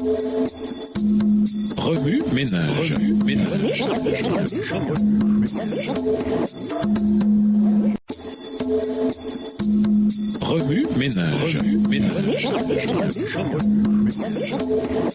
Remue ménage. Remue ménage.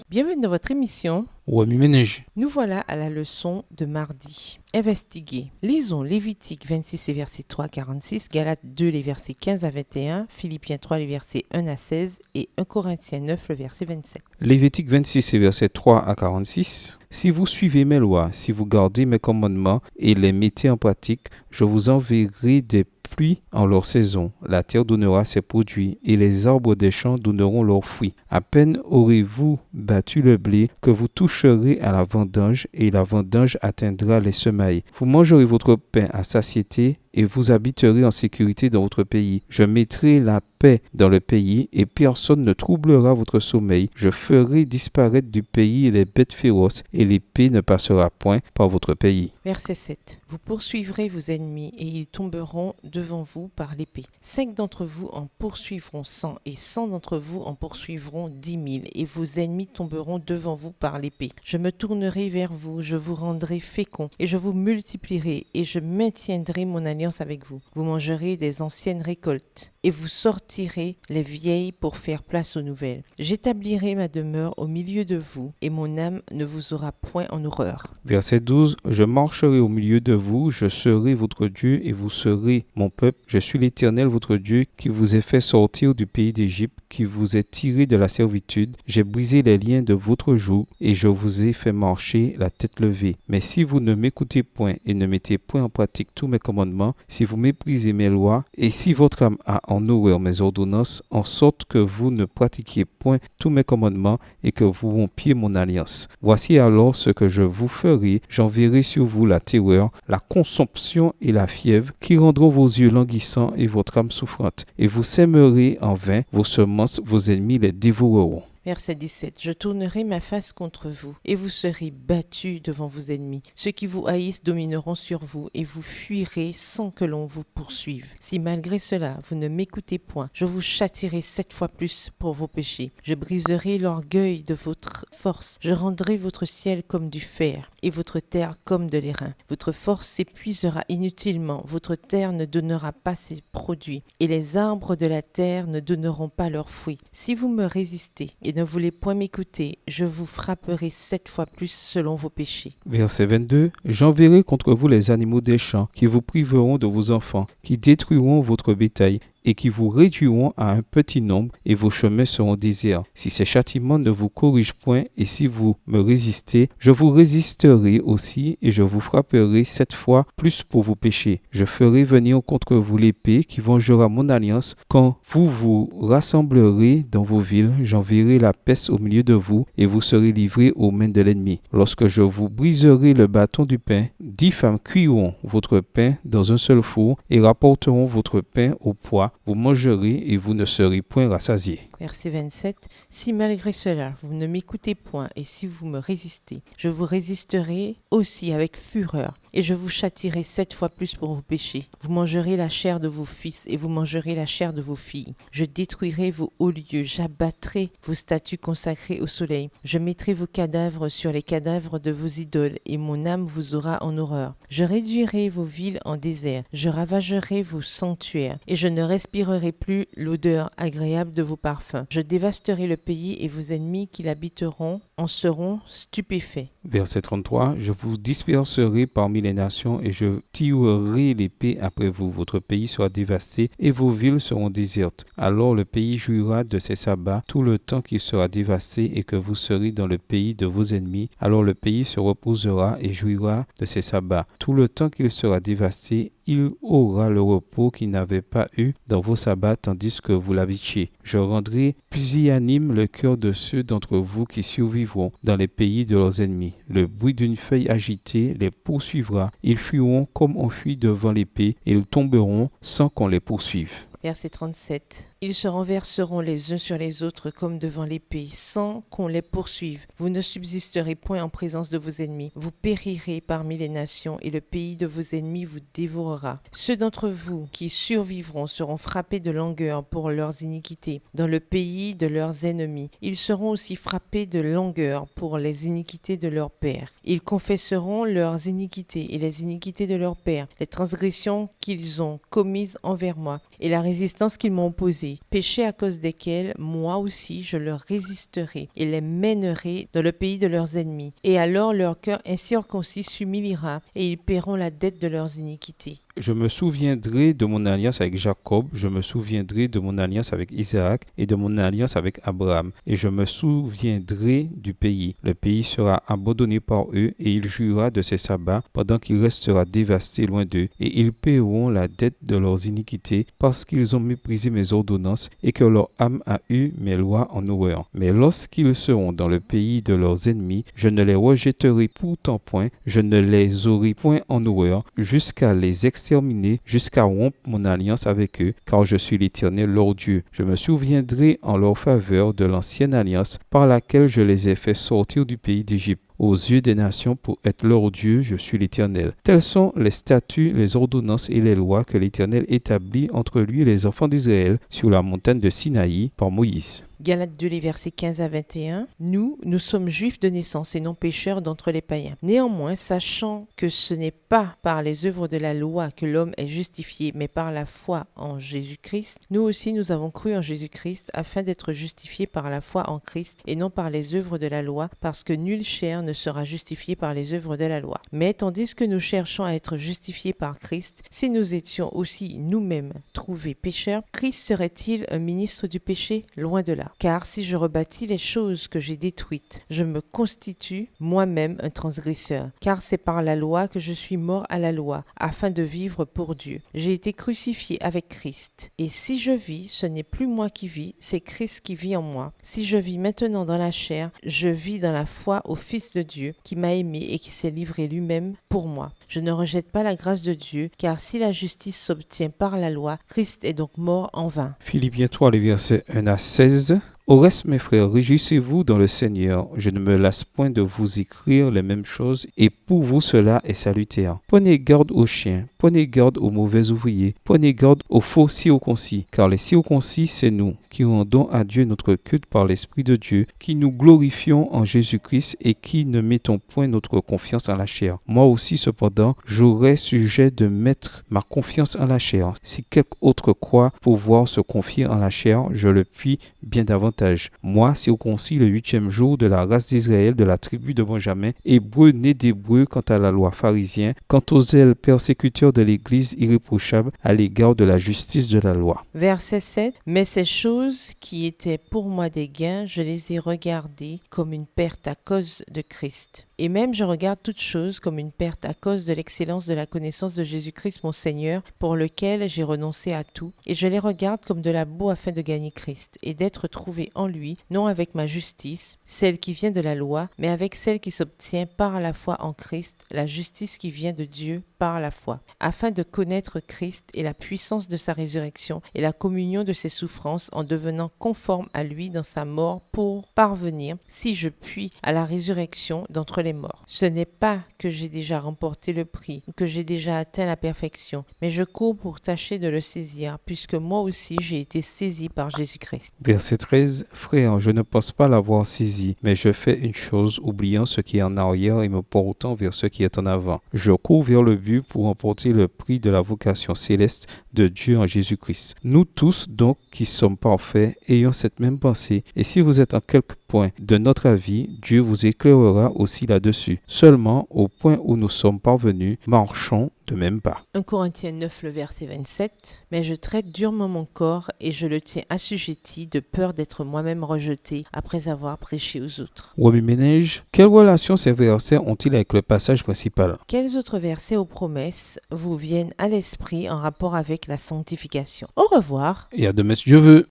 Bienvenue dans votre émission. Remue ménage. Nous voilà à la leçon de mardi. Investiguer. Lisons Lévitique 26 et versets 3 à 46, Galates 2 les versets 15 à 21, Philippiens 3 les versets 1 à 16 et 1 Corinthiens 9 le verset 27. Lévitique 26 et versets 3 à 46. Si vous suivez mes lois, si vous gardez mes commandements et les mettez en pratique, je vous enverrai des pluies en leur saison. La terre donnera ses produits et les arbres des champs donneront leurs fruits. À peine aurez-vous battu le blé que vous toucherez à la vendange et la vendange atteindra les semailles. Vous mangerez votre pain à satiété et vous habiterez en sécurité dans votre pays. Je mettrai la paix dans le pays et personne ne troublera votre sommeil. Je ferai disparaître du pays les bêtes féroces et l'épée ne passera point par votre pays. Verset 7. Vous poursuivrez vos ennemis et ils tomberont devant vous par l'épée. 5 d'entre vous en poursuivront 100 et 100 d'entre vous en poursuivront 10 000 et vos ennemis tomberont devant vous par l'épée. Je me tournerai vers vous, je vous rendrai fécond et je vous multiplierai et je maintiendrai mon alliance avec vous. Vous mangerez des anciennes récoltes et vous sortirez les vieilles pour faire place aux nouvelles. J'établirai ma demeure au milieu de vous et mon âme ne vous aura point en horreur. Verset 12. Je marcherai au milieu de vous, je serai votre Dieu et vous serez mon peuple. Je suis l'Éternel votre Dieu qui vous ai fait sortir du pays d'Égypte, qui vous ai tiré de la servitude. J'ai brisé les liens de votre joug et je vous ai fait marcher la tête levée. Mais si vous ne m'écoutez point et ne mettez point en pratique tous mes commandements, si vous méprisez mes lois et si votre âme a en horreur mes ordonnances, en sorte que vous ne pratiquiez point tous mes commandements et que vous rompiez mon alliance. Voici alors ce que je vous ferai. J'enverrai sur vous la terreur, la consomption et la fièvre qui rendront vos yeux languissants et votre âme souffrante. Et vous sèmerez en vain vos semences, vos ennemis les dévoreront. Verset 17. Je tournerai ma face contre vous, et vous serez battus devant vos ennemis. Ceux qui vous haïssent domineront sur vous, et vous fuirez sans que l'on vous poursuive. Si malgré cela, vous ne m'écoutez point, je vous châtierai 7 fois plus pour vos péchés. Je briserai l'orgueil de votre force. Je rendrai votre ciel comme du fer, et votre terre comme de l'airain. Votre force s'épuisera inutilement, votre terre ne donnera pas ses produits, et les arbres de la terre ne donneront pas leurs fruits. Si vous me résistez, et ne voulez point m'écouter, je vous frapperai 7 fois plus selon vos péchés. Verset 22. J'enverrai contre vous les animaux des champs, qui vous priveront de vos enfants, qui détruiront votre bétail, et qui vous réduiront à un petit nombre, et vos chemins seront déserts. Si ces châtiments ne vous corrigent point, et si vous me résistez, je vous résisterai aussi, et je vous frapperai 7 fois plus pour vos péchés. Je ferai venir contre vous l'épée qui vengera mon alliance. Quand vous vous rassemblerez dans vos villes, j'enverrai la peste au milieu de vous, et vous serez livrés aux mains de l'ennemi. Lorsque je vous briserai le bâton du pain, 10 femmes cuiront votre pain dans un seul four, et rapporteront votre pain au poids. Vous mangerez et vous ne serez point rassasiés. Verset 27. Si malgré cela, vous ne m'écoutez point et si vous me résistez, je vous résisterai aussi avec fureur et je vous châtierai 7 fois plus pour vos péchés. Vous mangerez la chair de vos fils et vous mangerez la chair de vos filles. Je détruirai vos hauts lieux, j'abattrai vos statues consacrées au soleil. Je mettrai vos cadavres sur les cadavres de vos idoles et mon âme vous aura en horreur. Je réduirai vos villes en désert, je ravagerai vos sanctuaires et je ne respirerai plus l'odeur agréable de vos parfums. Je dévasterai le pays et vos ennemis qui l'habiteront en seront stupéfaits. Verset 33. Je vous disperserai parmi les nations et je tirerai l'épée après vous. Votre pays sera dévasté et vos villes seront désertes. Alors le pays jouira de ses sabbats tout le temps qu'il sera dévasté et que vous serez dans le pays de vos ennemis. Alors le pays se reposera et jouira de ses sabbats. Tout le temps qu'il sera dévasté, il aura le repos qu'il n'avait pas eu dans vos sabbats tandis que vous l'habitiez. Je rendrai pusillanime le cœur de ceux d'entre vous qui survivront dans les pays de leurs ennemis. Le bruit d'une feuille agitée les poursuivra. Ils fuiront comme on fuit devant l'épée et ils tomberont sans qu'on les poursuive. Verset 37. Ils se renverseront les uns sur les autres comme devant l'épée, sans qu'on les poursuive. Vous ne subsisterez point en présence de vos ennemis. Vous périrez parmi les nations, et le pays de vos ennemis vous dévorera. Ceux d'entre vous qui survivront seront frappés de langueur pour leurs iniquités, dans le pays de leurs ennemis. Ils seront aussi frappés de langueur pour les iniquités de leurs pères. Ils confesseront leurs iniquités et les iniquités de leurs pères, les transgressions qu'ils ont commises envers moi, et la résistance qu'ils m'ont opposée, péchés à cause desquels, moi aussi, je leur résisterai, et les mènerai dans le pays de leurs ennemis. Et alors leur cœur incirconcis s'humiliera, et ils paieront la dette de leurs iniquités. Je me souviendrai de mon alliance avec Jacob, je me souviendrai de mon alliance avec Isaac et de mon alliance avec Abraham, et je me souviendrai du pays. Le pays sera abandonné par eux, et il jouira de ses sabbats pendant qu'il restera dévasté loin d'eux, et ils paieront la dette de leurs iniquités parce qu'ils ont méprisé mes ordonnances et que leur âme a eu mes lois en horreur. Mais lorsqu'ils seront dans le pays de leurs ennemis, je ne les rejetterai pourtant point, je ne les aurai point en horreur, jusqu'à les exterminer, jusqu'à rompre mon alliance avec eux, car je suis l'Éternel leur Dieu. Je me souviendrai en leur faveur de l'ancienne alliance par laquelle je les ai fait sortir du pays d'Égypte aux yeux des nations pour être leur Dieu, je suis l'Éternel. Tels sont les statuts, les ordonnances et les lois que l'Éternel établit entre lui et les enfants d'Israël sur la montagne de Sinaï par Moïse. Galates 2, les versets 15 à 21. Nous sommes juifs de naissance et non pécheurs d'entre les païens. Néanmoins, sachant que ce n'est pas par les œuvres de la loi que l'homme est justifié, mais par la foi en Jésus-Christ, nous aussi nous avons cru en Jésus-Christ afin d'être justifiés par la foi en Christ et non par les œuvres de la loi, parce que nulle chair ne sera justifiée par les œuvres de la loi. Mais tandis que nous cherchons à être justifiés par Christ, si nous étions aussi nous-mêmes trouvés pécheurs, Christ serait-il un ministre du péché? Loin de là. Car si je rebâtis les choses que j'ai détruites, je me constitue moi-même un transgresseur. Car c'est par la loi que je suis mort à la loi, afin de vivre pour Dieu. J'ai été crucifié avec Christ. Et si je vis, ce n'est plus moi qui vis, c'est Christ qui vit en moi. Si je vis maintenant dans la chair, je vis dans la foi au Fils de Dieu, qui m'a aimé et qui s'est livré lui-même pour moi. Je ne rejette pas la grâce de Dieu, car si la justice s'obtient par la loi, Christ est donc mort en vain. Philippiens 3, les versets 1 à 16. Au reste, mes frères, réjouissez-vous dans le Seigneur. Je ne me lasse point de vous écrire les mêmes choses, et pour vous cela est salutaire. Prenez garde aux chiens, prenez garde aux mauvais ouvriers, prenez garde aux faux circoncis, car les circoncis, c'est nous, qui rendons à Dieu notre culte par l'Esprit de Dieu, qui nous glorifions en Jésus-Christ et qui ne mettons point notre confiance en la chair. Moi aussi, cependant, j'aurais sujet de mettre ma confiance en la chair. Si quelque autre croit pouvoir se confier en la chair, je le puis bien davantage. Moi, circoncis le 8e jour de la race d'Israël, de la tribu de Benjamin, hébreu né d'hébreu quant à la loi pharisien, quant aux zèles persécuteurs de l'Église irréprochable à l'égard de la justice de la loi. Verset 7. Mais ces choses qui étaient pour moi des gains, je les ai regardées comme une perte à cause de Christ. Et même je regarde toutes choses comme une perte à cause de l'excellence de la connaissance de Jésus-Christ mon Seigneur, pour lequel j'ai renoncé à tout, et je les regarde comme de la boue afin de gagner Christ, et d'être trouvé en lui, non avec ma justice, celle qui vient de la loi, mais avec celle qui s'obtient par la foi en Christ, la justice qui vient de Dieu par la foi, afin de connaître Christ et la puissance de sa résurrection et la communion de ses souffrances en devenant conforme à lui dans sa mort pour parvenir, si je puis, à la résurrection d'entre les morts. Ce n'est pas que j'ai déjà remporté le prix ou que j'ai déjà atteint la perfection, mais je cours pour tâcher de le saisir, puisque moi aussi j'ai été saisi par Jésus-Christ. Verset 13. Frère, je ne pense pas l'avoir saisi, mais je fais une chose, oubliant ce qui est en arrière et me portant vers ce qui est en avant. Je cours vers le but pour remporter le prix de la vocation céleste de Dieu en Jésus-Christ. Nous tous, donc, qui sommes parfaits, ayons cette même pensée. Et si vous êtes en quelque point de notre avis, Dieu vous éclairera aussi là-dessus. Seulement, au point où nous sommes parvenus, marchons de même pas. 1 Corinthiens 9, le verset 27. Mais je traite durement mon corps et je le tiens assujetti de peur d'être moi-même rejeté après avoir prêché aux autres. Romain Ménage, quelle relation ces versets ont-ils avec le passage principal? Quels autres versets aux promesses vous viennent à l'esprit en rapport avec la sanctification? Au revoir. Et à demain si Dieu veut.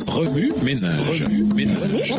Remue ménage. Remue ménage.